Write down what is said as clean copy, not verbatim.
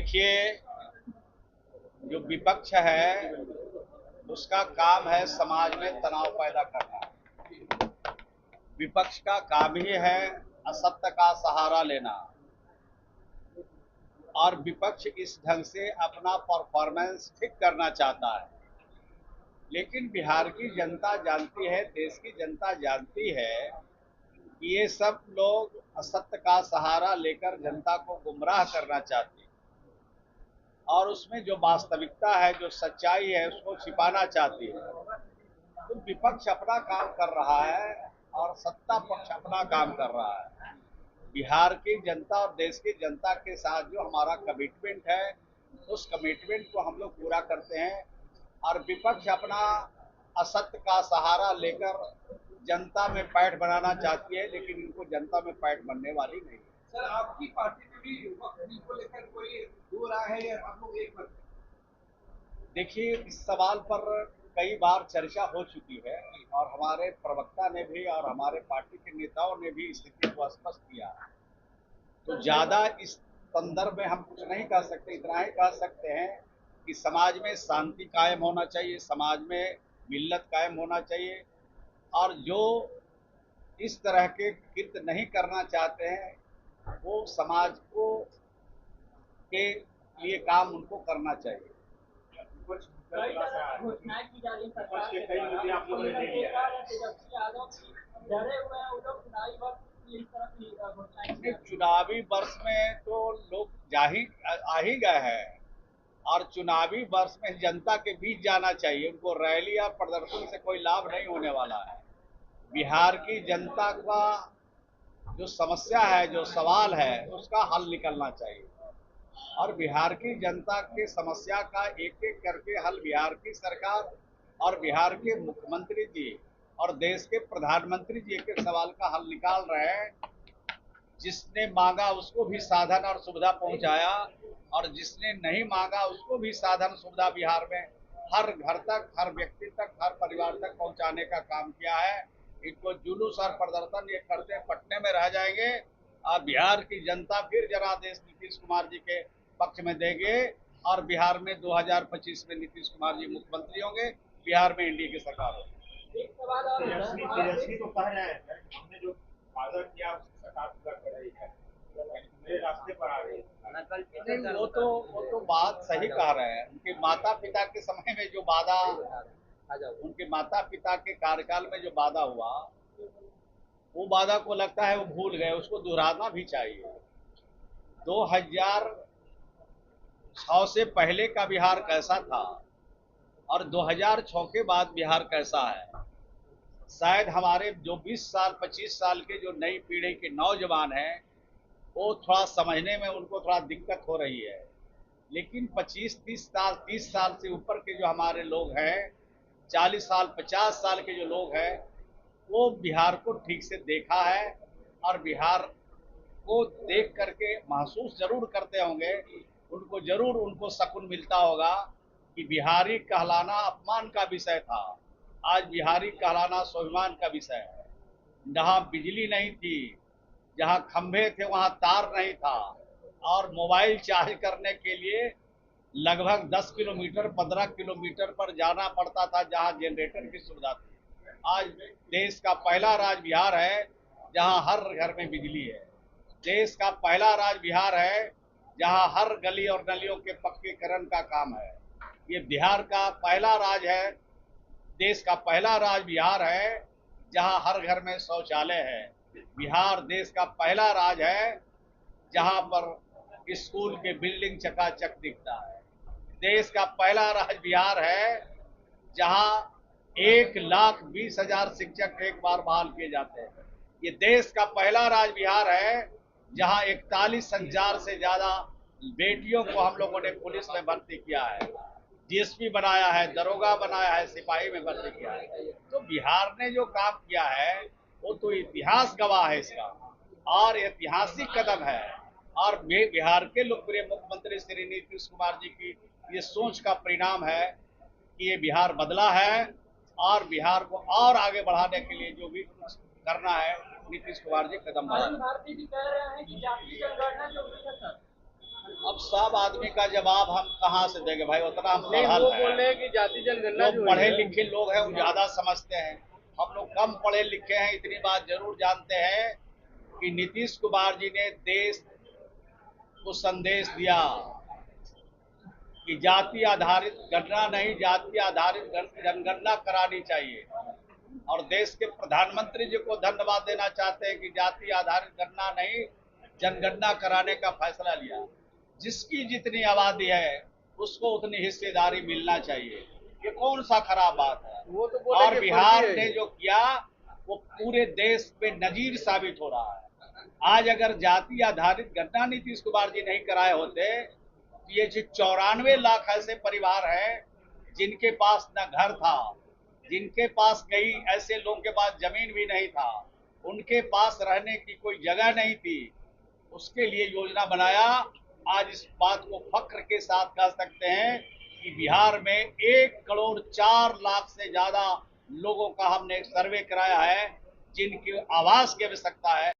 देखिए, जो विपक्ष है उसका काम है समाज में तनाव पैदा करना। विपक्ष का काम ही है असत्य का सहारा लेना, और विपक्ष इस ढंग से अपना परफॉर्मेंस ठीक करना चाहता है। लेकिन बिहार की जनता जानती है, देश की जनता जानती है कि ये सब लोग असत्य का सहारा लेकर जनता को गुमराह करना चाहते हैं, और उसमें जो वास्तविकता है, जो सच्चाई है, उसको छिपाना चाहती है। तो विपक्ष अपना काम कर रहा है और सत्ता पक्ष अपना काम कर रहा है। बिहार की जनता और देश की जनता के साथ जो हमारा कमिटमेंट है, उस कमिटमेंट को हम लोग पूरा करते हैं। और विपक्ष अपना असत्य का सहारा लेकर जनता में पैठ बनाना चाहती है, लेकिन इनको जनता में पैठ बनने वाली नहीं है। सर, आपकी पार्टी में भी वक्त बिल को लेकर कोई दो राय है या आप लोग एक मत हैं? देखिए, इस सवाल पर कई बार चर्चा हो चुकी है, और हमारे प्रवक्ता ने भी और हमारे पार्टी के नेताओं ने भी स्थिति को स्पष्ट किया है। तो ज्यादा इस संदर्भ में हम कुछ नहीं कह सकते। इतना ही कह सकते हैं कि समाज में शांति कायम होना चाहिए, समाज में मिल्लत कायम होना चाहिए, और जो इस तरह के कृत्य नहीं करना चाहते हैं वो समाज को के लिए काम उनको करना चाहिए। कुछ कई तरह की घोषणाएं की जा रही सरकार के कई मुद्दे आप लोगों ने ले लिया है। तेजस्वी यादव भी डरे हुए हैं, वो लोग चुनावी वक्त की इस तरह की घोषणाएं की जा रही हैं। चुनावी वर्ष में तो लोग आ ही गए हैं, और चुनावी वर्ष में जनता के बीच जाना चाहिए। उनको रैली या प्रदर्शन से कोई लाभ नहीं होने वाला है। बिहार की जनता का जो समस्या है, जो सवाल है, उसका हल निकलना चाहिए, और बिहार की जनता के समस्या का एक एक करके हल बिहार की सरकार और बिहार के मुख्यमंत्री जी और देश के प्रधानमंत्री जी के सवाल का हल निकाल रहे हैं। जिसने मांगा उसको भी साधन और सुविधा पहुंचाया, और जिसने नहीं मांगा उसको भी साधन सुविधा बिहार में हर घर तक, हर व्यक्ति तक, हर परिवार तक पहुंचाने का काम किया है। इनको जुलूस और प्रदर्शन ये करते पटने में रह जाएंगे, और बिहार की जनता फिर जनादेश नीतीश कुमार जी के पक्ष में देंगे, और बिहार में 2025 में नीतीश कुमार जी मुख्यमंत्री होंगे, बिहार में एनडीए की सरकार होगी। एक सवाल और तेजस्वी तो कह रहे हैं सर, हमने जो वादा किया उसकी सरकार पूरा कर रही है, मेरे रास्ते पर आ रही है। नहीं, वो तो बात सही कह रहे हैं। उनके माता पिता के समय में जो वादा, उनके माता पिता के कार्यकाल में जो वादा हुआ, वो वादा को लगता है वो भूल गए। उसको दोहराना भी चाहिए। 2006 से पहले का बिहार कैसा था और 2006 के बाद बिहार कैसा है, शायद हमारे जो 20 साल 25 साल के जो नई पीढ़ी के नौजवान हैं, वो थोड़ा समझने में उनको थोड़ा दिक्कत हो रही है। लेकिन 25 30 साल 30 साल से ऊपर के जो हमारे लोग हैं, 40 साल 50 साल के जो लोग हैं, वो बिहार को ठीक से देखा है, और बिहार को देख करके महसूस जरूर करते होंगे। उनको जरूर उनको सकून मिलता होगा कि बिहारी कहलाना अपमान का विषय था, आज बिहारी कहलाना स्वाभिमान का विषय है। जहाँ बिजली नहीं थी, जहाँ खंभे थे, वहाँ तार नहीं था, और मोबाइल चार्ज करने के लिए लगभग 10 किलोमीटर 15 किलोमीटर पर जाना पड़ता था, जहाँ जनरेटर की सुविधा थी। आज देश का पहला राज्य बिहार है जहाँ हर घर में बिजली है। देश का पहला राज्य बिहार है जहाँ हर गली और नलियों के पक्कीकरण का काम है। ये बिहार का पहला राज्य है, देश का पहला राज्य बिहार है जहाँ हर घर में शौचालय है। बिहार देश का पहला राज्य है जहाँ पर स्कूल के बिल्डिंग चकाचक दिखता है। देश का पहला राज्य बिहार है जहां 1,20,000 शिक्षक एक बार बहाल किए जाते हैं। ये देश का पहला राज्य बिहार है जहां 41,000 से ज्यादा बेटियों को हम लोगों ने पुलिस में भर्ती किया है, डीएसपी बनाया है, दरोगा बनाया है, सिपाही में भर्ती किया है। तो बिहार ने जो काम किया है वो तो इतिहास गवाह है इसका, और ऐतिहासिक कदम है। और बिहार के लोकप्रिय मुख्यमंत्री श्री नीतीश कुमार जी की ये सोच का परिणाम है कि ये बिहार बदला है, और बिहार को और आगे बढ़ाने के लिए जो भी करना है नीतीश कुमार जी कदम बढ़ा। भारती जी कह रहे हैं कि जातीय जनगणना जरूरी है सर। अब सब आदमी का जवाब हम कहाँ से देंगे भाई, उतना हम नहीं, पढ़ल वो हैं। बोल रहे हैं कि जाति जनगणना जो जो पढ़े है लिखे लोग हैं वो ज्यादा समझते हैं, हम लोग कम पढ़े लिखे हैं। इतनी बात जरूर जानते हैं कि नीतीश कुमार जी ने देश को संदेश दिया कि जाति आधारित गणना नहीं, जाति आधारित जनगणना करानी चाहिए। और देश के प्रधानमंत्री जी को धन्यवाद देना चाहते हैं कि जाति आधारित गणना नहीं, जनगणना कराने का फैसला लिया। जिसकी जितनी आबादी है उसको उतनी हिस्सेदारी मिलना चाहिए, ये कौन सा खराब बात है। वो तो बोले और कि बिहार फर्जी है ने ये। जो किया वो पूरे देश में नजीर साबित हो रहा है। आज अगर जाति आधारित गणना नीतीश कुमार जी नहीं कराए होते, ये जो 94 लाख ऐसे परिवार हैं जिनके पास न घर था, जिनके पास कई ऐसे लोगों के पास जमीन भी नहीं था, उनके पास रहने की कोई जगह नहीं थी, उसके लिए योजना बनाया। आज इस बात को फख्र के साथ कह सकते हैं कि बिहार में 1,04,00,000 से ज्यादा लोगों का हमने सर्वे कराया है जिनकी आवास की आवश्यकता है।